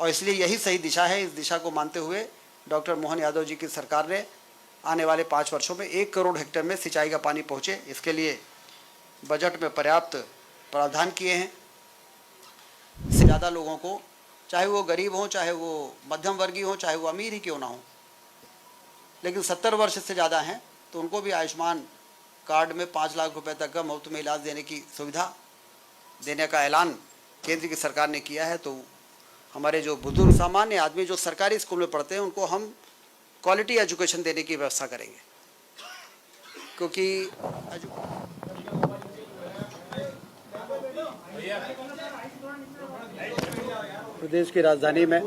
और इसलिए यही सही दिशा है। इस दिशा को मानते हुए डॉक्टर मोहन यादव जी की सरकार ने आने वाले 5 वर्षों में 1 करोड़ हेक्टेयर में सिंचाई का पानी पहुँचे, इसके लिए बजट में पर्याप्त प्रावधान किए हैं। इससे ज़्यादा लोगों को, चाहे वो गरीब हों, चाहे वो मध्यम वर्गीय हों, चाहे वो अमीर ही क्यों ना हो, लेकिन 70 वर्ष से ज़्यादा हैं तो उनको भी आयुष्मान कार्ड में 5 लाख रुपए तक का मुफ्त में इलाज देने की सुविधा देने का ऐलान केंद्र की सरकार ने किया है। तो हमारे जो बुजुर्ग सामान्य आदमी जो सरकारी स्कूल में पढ़ते हैं उनको हम क्वालिटी एजुकेशन देने की व्यवस्था करेंगे, क्योंकि प्रदेश की राजधानी में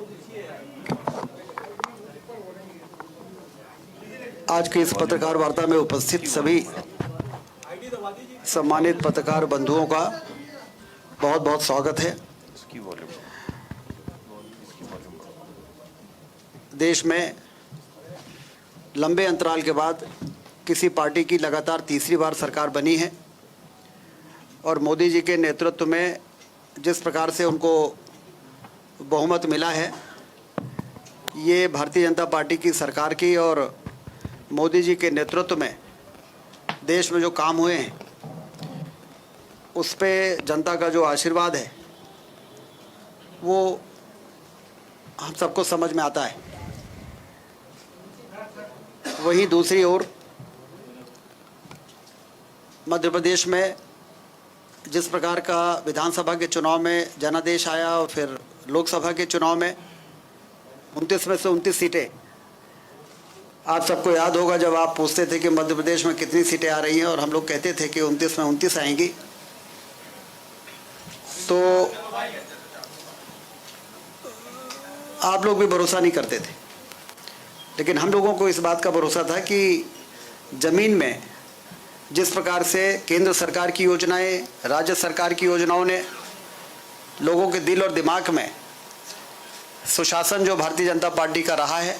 आज की इस पत्रकार वार्ता में उपस्थित सभी सम्मानित पत्रकार बंधुओं का बहुत बहुत स्वागत है। देश में लंबे अंतराल के बाद किसी पार्टी की लगातार तीसरी बार सरकार बनी है और मोदी जी के नेतृत्व में जिस प्रकार से उनको बहुमत मिला है, ये भारतीय जनता पार्टी की सरकार की और मोदी जी के नेतृत्व में देश में जो काम हुए हैं उस पे जनता का जो आशीर्वाद है वो हम सबको समझ में आता है। वहीं दूसरी ओर मध्य प्रदेश में जिस प्रकार का विधानसभा के चुनाव में जनादेश आया और फिर लोकसभा के चुनाव में 29 में से 29 सीटें, आप सबको याद होगा जब आप पूछते थे कि मध्य प्रदेश में कितनी सीटें आ रही हैं और हम लोग कहते थे कि 29 में 29 आएंगी, तो आप लोग भी भरोसा नहीं करते थे। लेकिन हम लोगों को इस बात का भरोसा था कि ज़मीन में जिस प्रकार से केंद्र सरकार की योजनाएं, राज्य सरकार की योजनाओं ने लोगों के दिल और दिमाग में सुशासन जो भारतीय जनता पार्टी का रहा है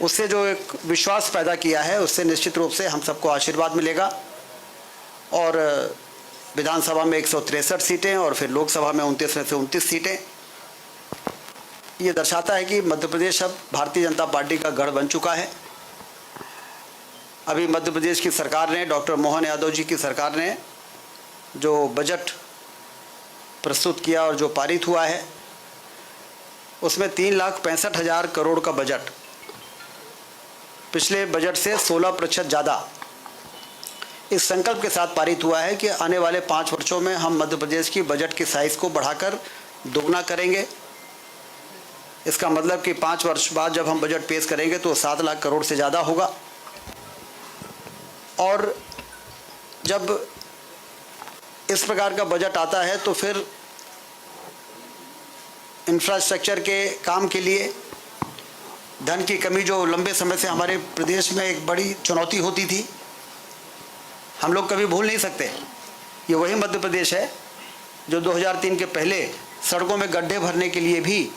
उससे जो एक विश्वास पैदा किया है, उससे निश्चित रूप से हम सबको आशीर्वाद मिलेगा। और विधानसभा में 163 सीटें और फिर लोकसभा में 29 में से 29 सीटें, ये दर्शाता है कि मध्य प्रदेश अब भारतीय जनता पार्टी का गढ़ बन चुका है। अभी मध्य प्रदेश की सरकार ने, डॉक्टर मोहन यादव जी की सरकार ने जो बजट प्रस्तुत किया और जो पारित हुआ है उसमें 3,65,000 करोड़ का बजट पिछले बजट से 16% ज़्यादा इस संकल्प के साथ पारित हुआ है कि आने वाले 5 वर्षों में हम मध्य प्रदेश की बजट की साइज़ को बढ़ाकर दोगुना करेंगे। इसका मतलब कि 5 वर्ष बाद जब हम बजट पेश करेंगे तो 7 लाख करोड़ से ज़्यादा होगा। और जब इस प्रकार का बजट आता है तो फिर इंफ्रास्ट्रक्चर के काम के लिए धन की कमी जो लंबे समय से हमारे प्रदेश में एक बड़ी चुनौती होती थी, हम लोग कभी भूल नहीं सकते। ये वही मध्य प्रदेश है जो 2003 के पहले सड़कों में गड्ढे भरने के लिए भी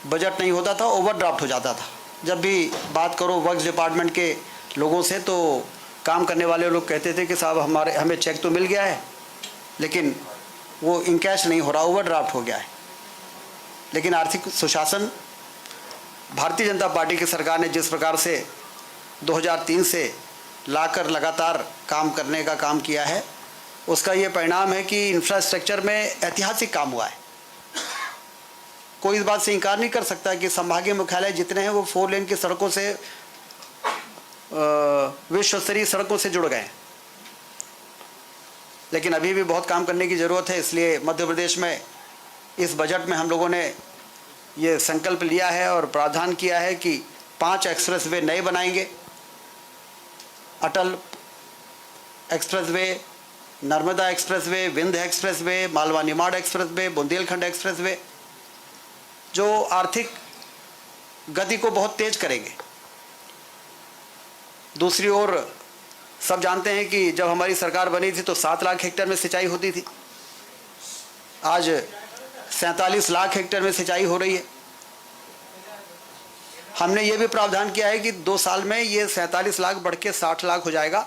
बजट नहीं होता था, ओवरड्राफ्ट हो जाता था। जब भी बात करो वर्क्स डिपार्टमेंट के लोगों से तो काम करने वाले लोग कहते थे कि साहब हमें चेक तो मिल गया है लेकिन वो इनकैश नहीं हो रहा, ओवरड्राफ्ट हो गया है। लेकिन आर्थिक सुशासन भारतीय जनता पार्टी की सरकार ने जिस प्रकार से 2003 से लाकर लगातार काम करने का काम किया है, उसका ये परिणाम है कि इंफ्रास्ट्रक्चर में ऐतिहासिक काम हुआ है। कोई इस बात से इनकार नहीं कर सकता कि संभागीय मुख्यालय जितने हैं वो 4 लेन की सड़कों से, विश्व स्तरीय सड़कों से जुड़ गए। लेकिन अभी भी बहुत काम करने की ज़रूरत है। इसलिए मध्य प्रदेश में इस बजट में हम लोगों ने ये संकल्प लिया है और प्रावधान किया है कि 5 एक्सप्रेसवे नए बनाएंगे। Atal expressway, Narmada expressway, Vindhya expressway, Malwa Nimar expressway, Bundelkhand expressway, जो आर्थिक गति को बहुत तेज करेंगे। दूसरी ओर सब जानते हैं कि जब हमारी सरकार बनी थी तो 7 लाख हेक्टेयर में सिंचाई होती थी, आज 47 लाख हेक्टेयर में सिंचाई हो रही है। हमने ये भी प्रावधान किया है कि 2 साल में ये 47 लाख बढ़ के 60 लाख हो जाएगा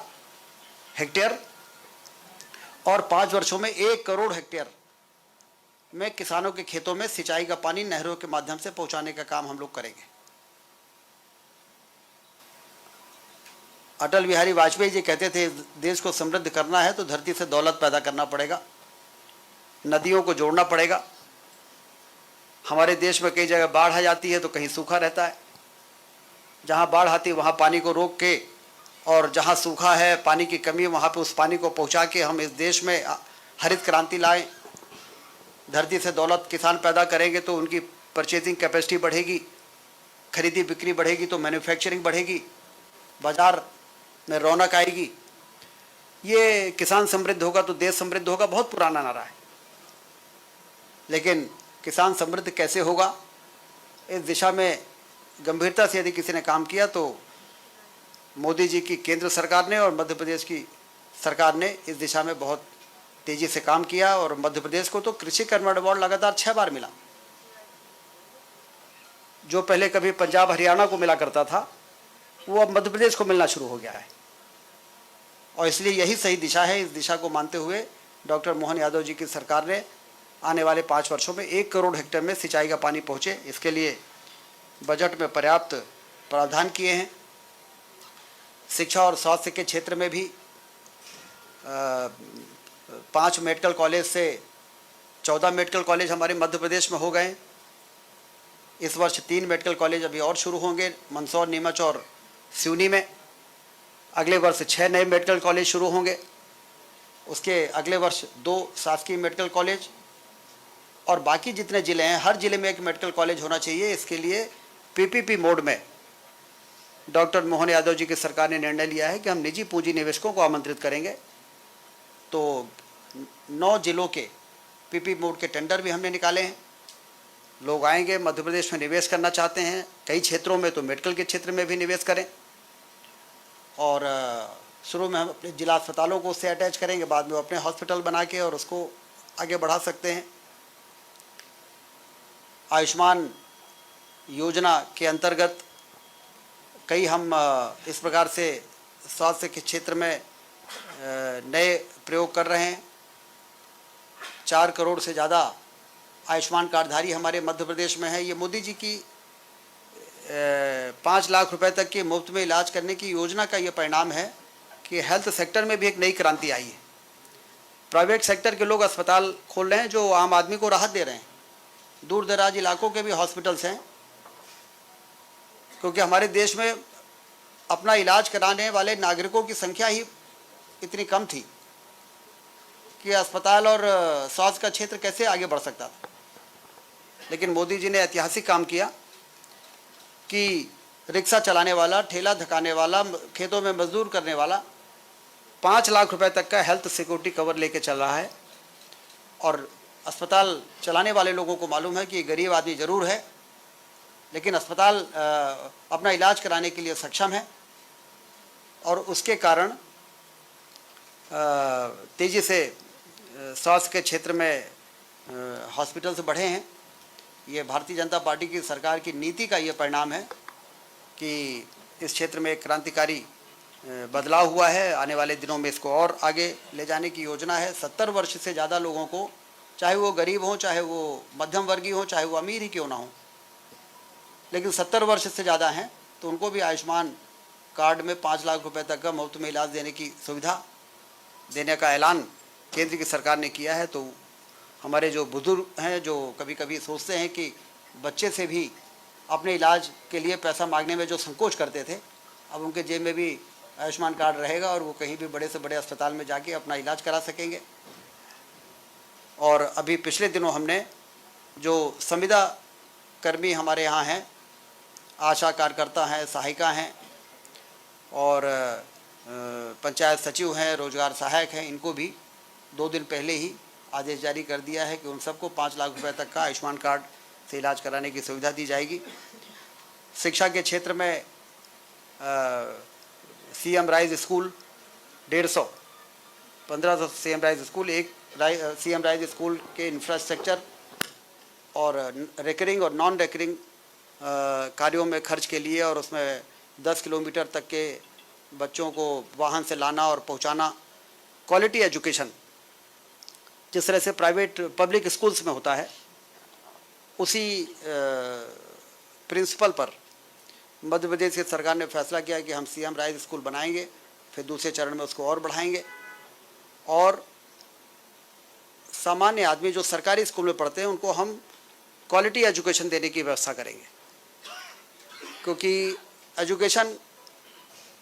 हेक्टेयर और 5 वर्षों में 1 करोड़ हेक्टेयर में किसानों के खेतों में सिंचाई का पानी नहरों के माध्यम से पहुंचाने का काम हम लोग करेंगे। अटल बिहारी वाजपेयी जी कहते थे, देश को समृद्ध करना है तो धरती से दौलत पैदा करना पड़ेगा, नदियों को जोड़ना पड़ेगा। हमारे देश में कई जगह बाढ़ आ जाती है तो कहीं सूखा रहता है। जहाँ बाढ़ आती है वहाँ पानी को रोक के, और जहाँ सूखा है, पानी की कमी है, वहाँ पे उस पानी को पहुँचा के हम इस देश में हरित क्रांति लाएं। धरती से दौलत किसान पैदा करेंगे तो उनकी परचेजिंग कैपेसिटी बढ़ेगी, खरीदी बिक्री बढ़ेगी तो मैन्युफैक्चरिंग बढ़ेगी, बाजार में रौनक आएगी। ये किसान समृद्ध होगा तो देश समृद्ध होगा, बहुत पुराना नारा है। लेकिन किसान समृद्ध कैसे होगा, इस दिशा में गंभीरता से यदि किसी ने काम किया तो मोदी जी की केंद्र सरकार ने और मध्य प्रदेश की सरकार ने इस दिशा में बहुत तेज़ी से काम किया। और मध्य प्रदेश को तो कृषि कर्मण अवार्ड लगातार 6 बार मिला। जो पहले कभी पंजाब हरियाणा को मिला करता था, वो अब मध्य प्रदेश को मिलना शुरू हो गया है। और इसलिए यही सही दिशा है। इस दिशा को मानते हुए डॉक्टर मोहन यादव जी की सरकार ने आने वाले 5 वर्षों में 1 करोड़ हेक्टेयर में सिंचाई का पानी पहुँचे, इसके लिए बजट में पर्याप्त प्रावधान किए हैं। शिक्षा और स्वास्थ्य के क्षेत्र में भी 5 मेडिकल कॉलेज से 14 मेडिकल कॉलेज हमारे मध्य प्रदेश में हो गए। इस वर्ष 3 मेडिकल कॉलेज अभी और शुरू होंगे, मंदसौर, नीमच और सिवनी में। अगले वर्ष 6 नए मेडिकल कॉलेज शुरू होंगे। उसके अगले वर्ष 2 शासकीय मेडिकल कॉलेज, और बाकी जितने ज़िले हैं हर ज़िले में 1 मेडिकल कॉलेज होना चाहिए। इसके लिए पीपीपी मोड में डॉक्टर मोहन यादव जी की सरकार ने निर्णय लिया है कि हम निजी पूंजी निवेशकों को आमंत्रित करेंगे। तो 9 जिलों के पीपीपी मोड के टेंडर भी हमने निकाले हैं। लोग आएंगे, मध्य प्रदेश में निवेश करना चाहते हैं कई क्षेत्रों में, तो मेडिकल के क्षेत्र में भी निवेश करें। और शुरू में हम अपने जिला अस्पतालों को उससे अटैच करेंगे, बाद में अपने हॉस्पिटल बना के और उसको आगे बढ़ा सकते हैं। आयुष्मान योजना के अंतर्गत कई हम इस प्रकार से स्वास्थ्य के क्षेत्र में नए प्रयोग कर रहे हैं। 4 करोड़ से ज़्यादा आयुष्मान कार्डधारी हमारे मध्य प्रदेश में है। ये मोदी जी की 5 लाख रुपए तक के मुफ्त में इलाज करने की योजना का ये परिणाम है कि हेल्थ सेक्टर में भी एक नई क्रांति आई है। प्राइवेट सेक्टर के लोग अस्पताल खोल रहे हैं जो आम आदमी को राहत दे रहे हैं। दूर दराज इलाकों के भी हॉस्पिटल्स हैं, क्योंकि हमारे देश में अपना इलाज कराने वाले नागरिकों की संख्या ही इतनी कम थी कि अस्पताल और स्वास्थ्य का क्षेत्र कैसे आगे बढ़ सकता था। लेकिन मोदी जी ने ऐतिहासिक काम किया कि रिक्शा चलाने वाला, ठेला धकाने वाला, खेतों में मजदूर करने वाला 5 लाख रुपए तक का हेल्थ सिक्योरिटी कवर लेके चल रहा है। और अस्पताल चलाने वाले लोगों को मालूम है कि गरीब आदमी ज़रूर है, लेकिन अस्पताल अपना इलाज कराने के लिए सक्षम है। और उसके कारण तेज़ी से स्वास्थ्य के क्षेत्र में हॉस्पिटल्स बढ़े हैं। ये भारतीय जनता पार्टी की सरकार की नीति का ये परिणाम है कि इस क्षेत्र में एक क्रांतिकारी बदलाव हुआ है। आने वाले दिनों में इसको और आगे ले जाने की योजना है। 70 वर्ष से ज़्यादा लोगों को, चाहे वो गरीब हों, चाहे वो मध्यम वर्गीय हों, चाहे वो अमीर ही क्यों ना हो, लेकिन 70 वर्ष से ज़्यादा हैं तो उनको भी आयुष्मान कार्ड में 5 लाख रुपए तक का मुफ्त में इलाज देने की सुविधा देने का ऐलान केंद्र की सरकार ने किया है। तो हमारे जो बुजुर्ग हैं, जो कभी कभी सोचते हैं कि बच्चे से भी अपने इलाज के लिए पैसा मांगने में जो संकोच करते थे, अब उनके जेब में भी आयुष्मान कार्ड रहेगा और वो कहीं भी बड़े से बड़े अस्पताल में जाके अपना इलाज करा सकेंगे। और अभी पिछले दिनों हमने जो संविदा कर्मी हमारे यहाँ हैं, आशा कार्यकर्ता हैं, सहायिका हैं और पंचायत सचिव हैं, रोजगार सहायक हैं, इनको भी 2 दिन पहले ही आदेश जारी कर दिया है कि उन सबको 5 लाख रुपए तक का आयुष्मान कार्ड से इलाज कराने की सुविधा दी जाएगी। शिक्षा के क्षेत्र में CM rise school 150, 1500 CM rise school, एक सीएम राइज स्कूल के इंफ्रास्ट्रक्चर और रेकरिंग और नॉन रेकरिंग कार्यों में खर्च के लिए, और उसमें 10 किलोमीटर तक के बच्चों को वाहन से लाना और पहुंचाना, क्वालिटी एजुकेशन जिस तरह से प्राइवेट पब्लिक स्कूल्स में होता है, उसी प्रिंसिपल पर मध्य प्रदेश की सरकार ने फैसला किया कि हम सीएम राइज स्कूल बनाएंगे, फिर दूसरे चरण में उसको और बढ़ाएंगे और सामान्य आदमी जो सरकारी स्कूल में पढ़ते हैं उनको हम क्वालिटी एजुकेशन देने की व्यवस्था करेंगे। क्योंकि एजुकेशन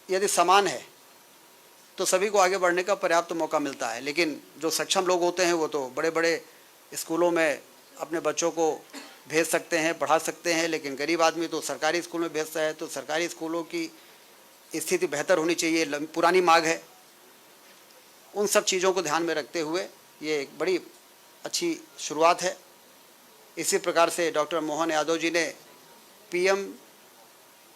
यदि समान है तो सभी को आगे बढ़ने का पर्याप्त मौका मिलता है, लेकिन जो सक्षम लोग होते हैं वो तो बड़े बड़े स्कूलों में अपने बच्चों को भेज सकते हैं, पढ़ा सकते हैं, लेकिन गरीब आदमी तो सरकारी स्कूल में भेजता है। तो सरकारी स्कूलों की स्थिति बेहतर होनी चाहिए, पुरानी मांग है। उन सब चीज़ों को ध्यान में रखते हुए ये एक बड़ी अच्छी शुरुआत है। इसी प्रकार से डॉक्टर मोहन यादव जी ने पीएम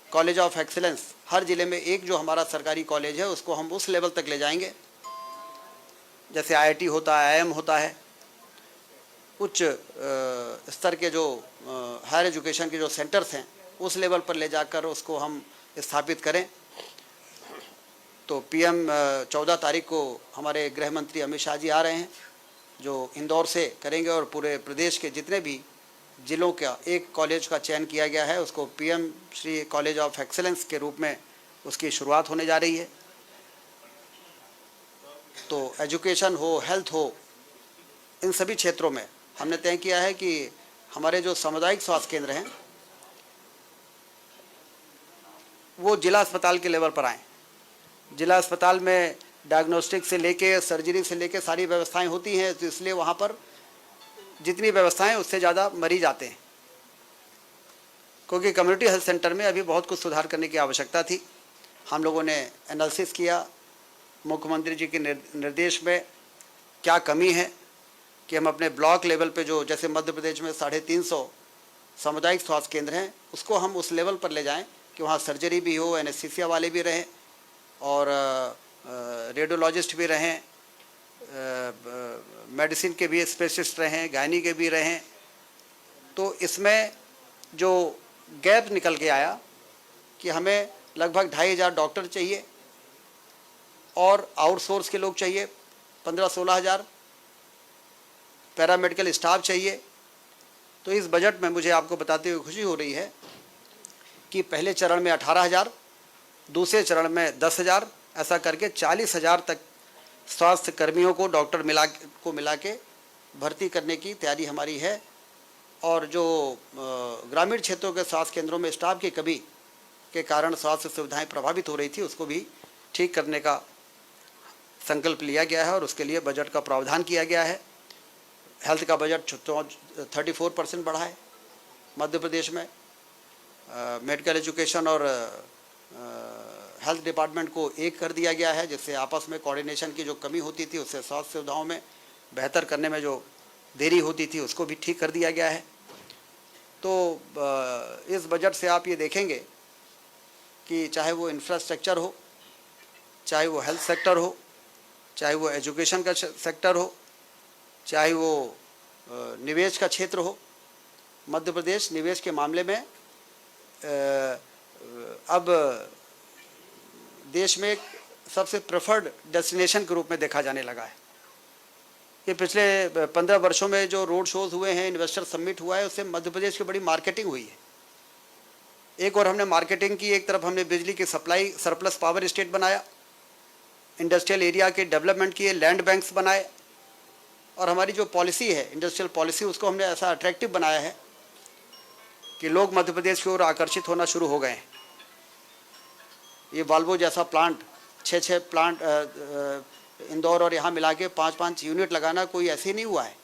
कॉलेज ऑफ एक्सीलेंस, हर ज़िले में एक जो हमारा सरकारी कॉलेज है उसको हम उस लेवल तक ले जाएंगे जैसे आईआईटी होता है, आईआईएम होता है। उच्च स्तर के जो हायर एजुकेशन के जो सेंटर्स हैं उस लेवल पर ले जाकर उसको हम स्थापित करें। तो पीएम 14 तारीख को हमारे गृह मंत्री अमित शाह जी आ रहे हैं जो इंदौर से करेंगे और पूरे प्रदेश के जितने भी जिलों का एक कॉलेज का चयन किया गया है उसको PM Shri college of excellence के रूप में उसकी शुरुआत होने जा रही है। तो एजुकेशन हो, हेल्थ हो, इन सभी क्षेत्रों में हमने तय किया है कि हमारे जो सामुदायिक स्वास्थ्य केंद्र हैं वो जिला अस्पताल के लेवल पर आएँ। जिला अस्पताल में डायग्नोस्टिक से लेके सर्जरी से लेके सारी व्यवस्थाएं होती हैं, तो इसलिए वहाँ पर जितनी व्यवस्थाएं उससे ज़्यादा मरीज आते हैं। क्योंकि कम्युनिटी हेल्थ सेंटर में अभी बहुत कुछ सुधार करने की आवश्यकता थी। हम लोगों ने एनालिसिस किया, मुख्यमंत्री जी के निर्देश में क्या कमी है कि हम अपने ब्लॉक लेवल पे जो जैसे मध्य प्रदेश में 350 सामुदायिक स्वास्थ्य केंद्र हैं उसको हम उस लेवल पर ले जाएं कि वहाँ सर्जरी भी हो, एनेस्थीसिया वाले भी रहें और रेडियोलॉजिस्ट भी रहें, मेडिसिन के भी स्पेशलिस्ट रहें, गायनी के भी रहें। तो इसमें जो गैप निकल के आया कि हमें लगभग 2500 डॉक्टर चाहिए और आउटसोर्स के लोग चाहिए 15-16 हज़ार, पैरामेडिकल स्टाफ चाहिए। तो इस बजट में मुझे आपको बताते हुए खुशी हो रही है कि पहले चरण में 18,000, दूसरे चरण में 10,000, ऐसा करके 40,000 तक स्वास्थ्य कर्मियों को डॉक्टर मिला के भर्ती करने की तैयारी हमारी है। और जो ग्रामीण क्षेत्रों के स्वास्थ्य केंद्रों में स्टाफ की कमी के कारण स्वास्थ्य सुविधाएं प्रभावित हो रही थी उसको भी ठीक करने का संकल्प लिया गया है और उसके लिए बजट का प्रावधान किया गया है। हेल्थ का बजट 34% बढ़ा है मध्य प्रदेश में। मेडिकल एजुकेशन और हेल्थ डिपार्टमेंट को एक कर दिया गया है, जिससे आपस में कोऑर्डिनेशन की जो कमी होती थी उससे स्वास्थ्य सुविधाओं में बेहतर करने में जो देरी होती थी उसको भी ठीक कर दिया गया है। तो इस बजट से आप ये देखेंगे कि चाहे वो इंफ्रास्ट्रक्चर हो, चाहे वो हेल्थ सेक्टर हो, चाहे वो एजुकेशन का सेक्टर हो, चाहे वो निवेश का क्षेत्र हो, मध्य प्रदेश निवेश के मामले में अब देश में सबसे प्रेफर्ड डेस्टिनेशन के रूप में देखा जाने लगा है। ये पिछले 15 वर्षों में जो रोड शोज हुए हैं, इन्वेस्टर समिट हुआ है, उससे मध्य प्रदेश की बड़ी मार्केटिंग हुई है। एक और हमने मार्केटिंग की, एक तरफ हमने बिजली की सप्लाई सरप्लस पावर स्टेट बनाया, इंडस्ट्रियल एरिया के डेवलपमेंट किए, लैंड बैंक्स बनाए और हमारी जो पॉलिसी है इंडस्ट्रियल पॉलिसी उसको हमने ऐसा अट्रैक्टिव बनाया है कि लोग मध्य प्रदेश की ओर आकर्षित होना शुरू हो गए हैं। ये वाल्वो जैसा प्लांट 6 प्लांट इंदौर और यहाँ मिला के 5 यूनिट लगाना कोई ऐसे ही नहीं हुआ है।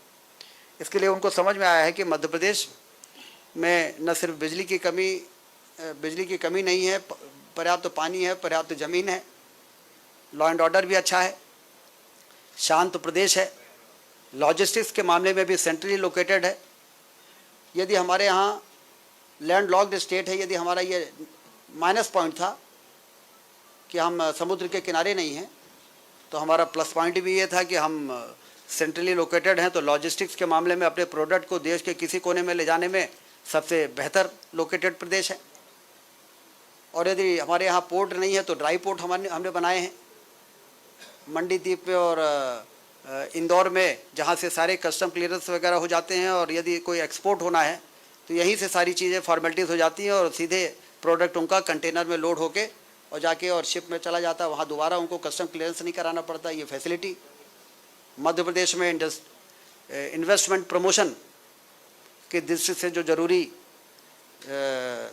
इसके लिए उनको समझ में आया है कि मध्य प्रदेश में न सिर्फ बिजली की कमी नहीं है, पर्याप्त पानी है, पर्याप्त ज़मीन है, लॉ एंड ऑर्डर भी अच्छा है, शांत प्रदेश है, लॉजिस्टिक्स के मामले में भी सेंट्रली लोकेटेड है। यदि हमारे यहाँ लैंड लॉक्ड स्टेट है, यदि हमारा ये माइनस पॉइंट था कि हम समुद्र के किनारे नहीं हैं, तो हमारा प्लस पॉइंट भी ये था कि हम सेंट्रली लोकेटेड हैं। तो लॉजिस्टिक्स के मामले में अपने प्रोडक्ट को देश के किसी कोने में ले जाने में सबसे बेहतर लोकेटेड प्रदेश है। और यदि हमारे यहाँ पोर्ट नहीं है तो ड्राई पोर्ट हमने बनाए हैं मंडी द्वीप पे और इंदौर में, जहाँ से सारे कस्टम क्लियरेंस वगैरह हो जाते हैं, और यदि कोई एक्सपोर्ट होना है तो यहीं से सारी चीज़ें फॉर्मेलिटीज़ हो जाती हैं और सीधे प्रोडक्ट उनका कंटेनर में लोड होके और जाके और शिप में चला जाता है। वहाँ दोबारा उनको कस्टम क्लियरेंस नहीं कराना पड़ता। ये फैसिलिटी मध्य प्रदेश में इन्वेस्टमेंट प्रमोशन की दृष्टि से जो जरूरी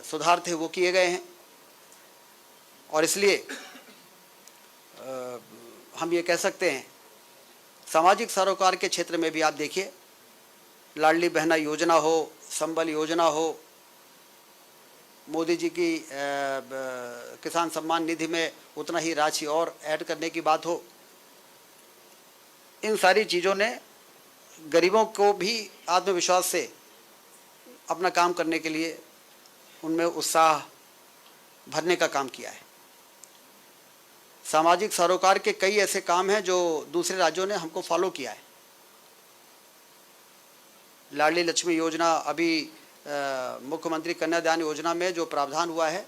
सुधार थे वो किए गए हैं। और इसलिए हम ये कह सकते हैं, सामाजिक सरोकार के क्षेत्र में भी आप देखिए, लाडली बहना योजना हो, संबल योजना हो, मोदी जी की किसान सम्मान निधि में उतना ही राशि और ऐड करने की बात हो, इन सारी चीज़ों ने गरीबों को भी आत्मविश्वास से अपना काम करने के लिए उनमें उत्साह भरने का काम किया है। सामाजिक सरोकार के कई ऐसे काम हैं जो दूसरे राज्यों ने हमको फॉलो किया है। लाडली लक्ष्मी योजना, अभी मुख्यमंत्री कन्यादान योजना में जो प्रावधान हुआ है,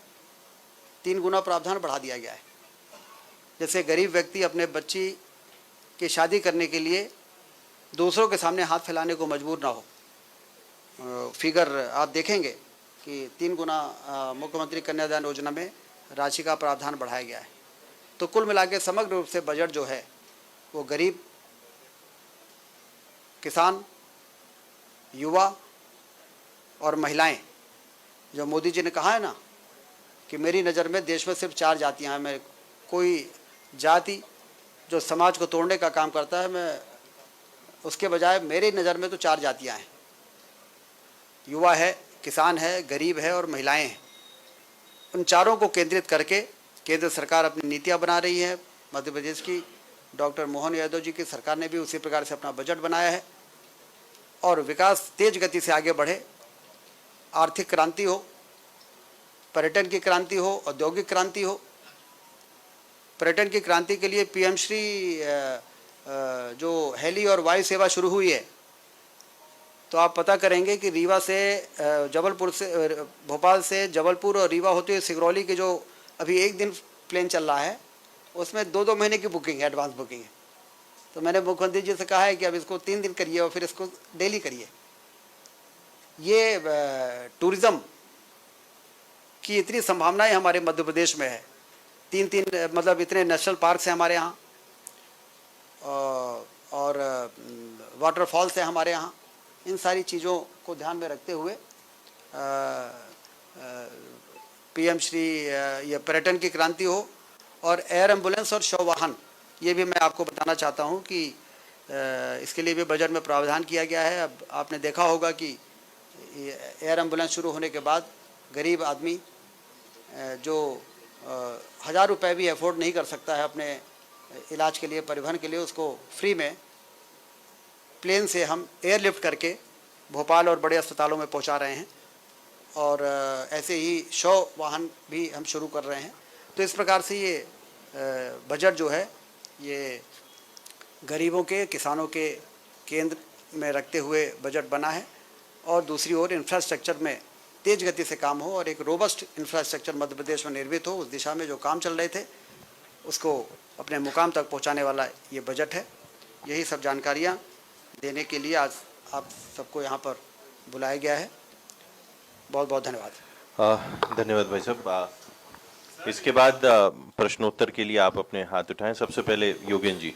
3 गुना प्रावधान बढ़ा दिया गया है। जैसे गरीब व्यक्ति अपने बच्ची की शादी करने के लिए दूसरों के सामने हाथ फैलाने को मजबूर ना हो। फिगर आप देखेंगे कि 3 गुना मुख्यमंत्री कन्यादान योजना में राशि का प्रावधान बढ़ाया गया है। तो कुल मिला के समग्र रूप से बजट जो है वो गरीब, किसान, युवा और महिलाएं, जो मोदी जी ने कहा है ना कि मेरी नज़र में देश में सिर्फ 4 जातियां हैं, मैं कोई जाति जो समाज को तोड़ने का काम करता है, मैं उसके बजाय मेरी नज़र में तो 4 जातियां हैं। युवा है, किसान है, गरीब है और महिलाएं हैं। उन चारों को केंद्रित करके केंद्र सरकार अपनी नीतियां बना रही है। मध्य प्रदेश की डॉक्टर मोहन यादव जी की सरकार ने भी उसी प्रकार से अपना बजट बनाया है और विकास तेज गति से आगे बढ़े। आर्थिक क्रांति हो, पर्यटन की क्रांति हो, औद्योगिक क्रांति हो। पर्यटन की क्रांति के लिए पीएम श्री जो हेली और वायु सेवा शुरू हुई है, तो आप पता करेंगे कि रीवा से जबलपुर से, भोपाल से जबलपुर और रीवा होते हुए सिगरौली के जो अभी 1 दिन प्लेन चल रहा है, उसमें 2-2 महीने की बुकिंग है, एडवांस बुकिंग है। तो मैंने मुख्यमंत्री जी से कहा है कि अब इसको 3 दिन करिए और फिर इसको डेली करिए। ये टूरिज़्म की इतनी संभावनाएं हमारे मध्य प्रदेश में है। 3 मतलब इतने नेशनल पार्क्स हैं हमारे यहाँ और वाटरफॉल्स हैं हमारे यहाँ। इन सारी चीज़ों को ध्यान में रखते हुए पीएम श्री ये पर्यटन की क्रांति हो और एयर एम्बुलेंस और शव वाहन, ये भी मैं आपको बताना चाहता हूँ कि इसके लिए भी बजट में प्रावधान किया गया है। अब आपने देखा होगा कि एयर एम्बुलेंस शुरू होने के बाद गरीब आदमी जो 1000 रुपये भी अफोर्ड नहीं कर सकता है अपने इलाज के लिए, परिवहन के लिए, उसको फ्री में प्लेन से हम एयरलिफ्ट करके भोपाल और बड़े अस्पतालों में पहुंचा रहे हैं। और ऐसे ही शव वाहन भी हम शुरू कर रहे हैं। तो इस प्रकार से ये बजट जो है ये गरीबों के, किसानों के केंद्र में रखते हुए बजट बना है। और दूसरी ओर इंफ्रास्ट्रक्चर में तेज गति से काम हो और एक रोबस्ट इंफ्रास्ट्रक्चर मध्य प्रदेश में निर्मित हो, उस दिशा में जो काम चल रहे थे उसको अपने मुकाम तक पहुंचाने वाला ये बजट है। यही सब जानकारियां देने के लिए आज आप सबको यहाँ पर बुलाया गया है। बहुत बहुत धन्यवाद। धन्यवाद भाई साहब। इसके बाद प्रश्नोत्तर के लिए आप अपने हाथ उठाएं। सबसे पहले योगेन जी।